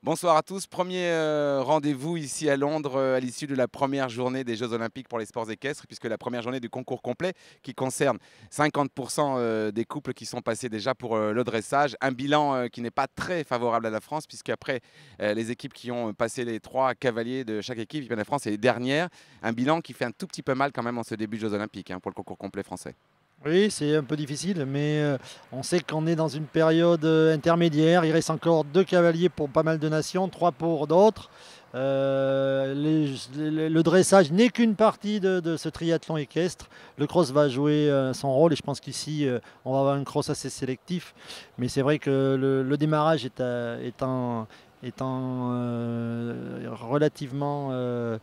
Bonsoir à tous. Premier rendez-vous ici à Londres à l'issue de la première journée des Jeux Olympiques pour les sports équestres, puisque la première journée du concours complet qui concerne 50% des couples qui sont passés déjà pour le dressage. Un bilan qui n'est pas très favorable à la France, puisqu'après les équipes qui ont passé les 3 cavaliers de chaque équipe, la France est les dernières. Un bilan qui fait un tout petit peu mal quand même en ce début de Jeux Olympiques pour le concours complet français. Oui, c'est un peu difficile, mais on sait qu'on est dans une période intermédiaire. Il reste encore 2 cavaliers pour pas mal de nations, 3 pour d'autres. Le dressage n'est qu'une partie de ce triathlon équestre. Le cross va jouer son rôle et je pense qu'ici, on va avoir un cross assez sélectif. Mais c'est vrai que le démarrage étant relativement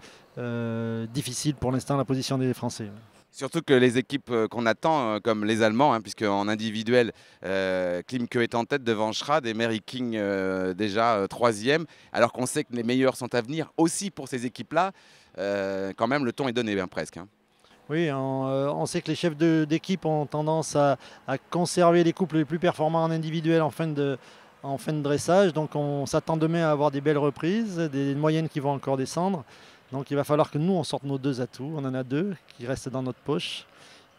difficile pour l'instant, la position des Français. Surtout que les équipes qu'on attend, comme les Allemands, puisque en individuel, Klimke est en tête devant Schrad et Mary King déjà troisième, alors qu'on sait que les meilleurs sont à venir aussi pour ces équipes-là. Quand même, le ton est donné presque. Oui, on sait que les chefs d'équipe ont tendance à conserver les couples les plus performants en individuel en fin de dressage. Donc on s'attend demain à avoir des belles reprises, des moyennes qui vont encore descendre. Donc il va falloir que nous, on sorte nos 2 atouts. On en a 2 qui restent dans notre poche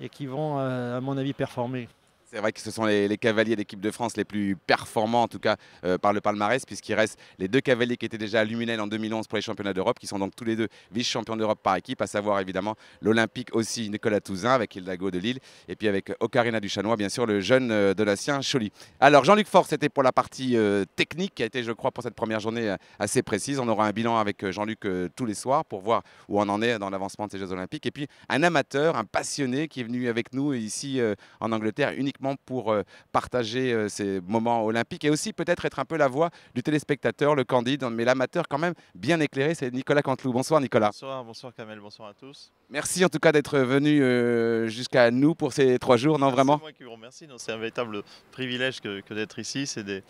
et qui vont, à mon avis, performer. C'est vrai que ce sont les cavaliers d'équipe de France les plus performants, en tout cas par le palmarès, puisqu'il reste les 2 cavaliers qui étaient déjà à Luminel en 2011 pour les championnats d'Europe, qui sont donc tous les 2 vice-champions d'Europe par équipe, à savoir évidemment l'Olympique aussi Nicolas Touzin avec Hildago de Lille, et puis avec Ocarina Duchanois, bien sûr, le jeune Donatien Choly. Alors Jean-Luc Faure, c'était pour la partie technique, qui a été, je crois, pour cette première journée assez précise. On aura un bilan avec Jean-Luc tous les soirs pour voir où on en est dans l'avancement de ces Jeux Olympiques. Et puis un amateur, un passionné qui est venu avec nous ici en Angleterre uniquement pour partager ces moments olympiques et aussi peut-être être un peu la voix du téléspectateur, le candide, mais l'amateur quand même bien éclairé, c'est Nicolas Canteloup. Bonsoir Nicolas. Bonsoir, bonsour Kamel, bonsoir à tous. Merci en tout cas d'être venu jusqu'à nous pour ces 3 jours, non vraiment? C'est moi qui vous remercie, c'est un véritable privilège que d'être ici, c'est des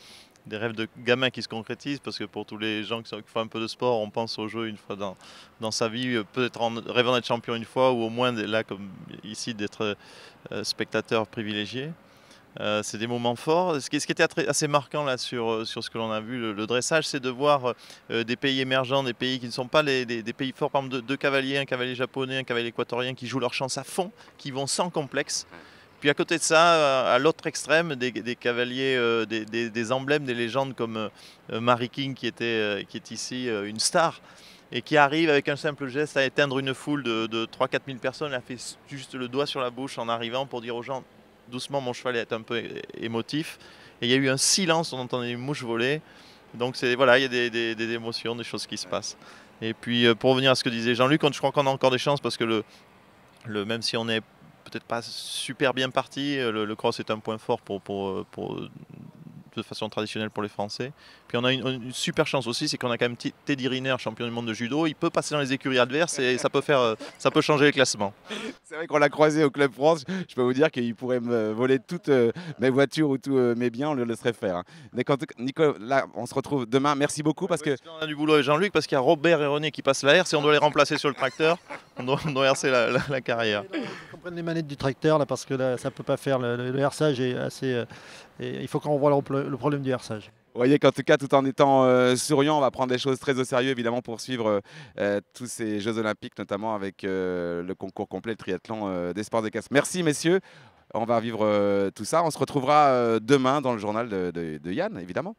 rêves de gamins qui se concrétisent parce que pour tous les gens qui font un peu de sport, on pense au jeu une fois dans sa vie, peut-être en rêvant d'être champion une fois ou au moins là comme ici d'être spectateur privilégié. C'est des moments forts. Ce qui était assez marquant là sur ce que l'on a vu, le dressage, c'est de voir des pays émergents, des pays qui ne sont pas des pays forts, par exemple 2 cavaliers, un cavalier japonais, un cavalier équatorien qui jouent leur chance à fond, qui vont sans complexe. Puis à côté de ça, à l'autre extrême, des cavaliers, des emblèmes, des légendes comme Mary King qui est ici une star et qui arrive avec un simple geste à éteindre une foule de 3-4 000 personnes. Elle a fait juste le doigt sur la bouche en arrivant pour dire aux gens doucement, mon cheval est un peu émotif. Et il y a eu un silence, on entendait une mouche voler. Donc voilà, il y a des émotions, des choses qui se passent. Et puis pour revenir à ce que disait Jean-Luc, je crois qu'on a encore des chances parce que même si on n'est peut-être pas super bien parti, le cross est un point fort de façon traditionnelle pour les Français. Puis on a une super chance aussi, c'est qu'on a quand même Teddy Riner, champion du monde de judo. Il peut passer dans les écuries adverses et ça peut changer les classements. C'est vrai qu'on l'a croisé au Club France. Je peux vous dire qu'il pourrait me voler toutes mes voitures ou tous mes biens, on le laisserait faire. Mais quand, Nicolas, on se retrouve demain. Merci beaucoup parce que on a du boulot avec Jean-Luc parce qu'il y a Robert et René qui passent la herse et on doit les remplacer sur le tracteur. On doit herser la carrière. On prenne les manettes du tracteur là parce que là, ça ne peut pas faire. Le herçage est assez. Il faut qu'on voit le problème du herçage. vous voyez qu'en tout cas, tout en étant souriant, on va prendre les choses très au sérieux, évidemment, pour suivre tous ces Jeux Olympiques, notamment avec le concours complet, le triathlon des sports équestres. Merci, messieurs. On va vivre tout ça. On se retrouvera demain dans le journal de Yann, évidemment.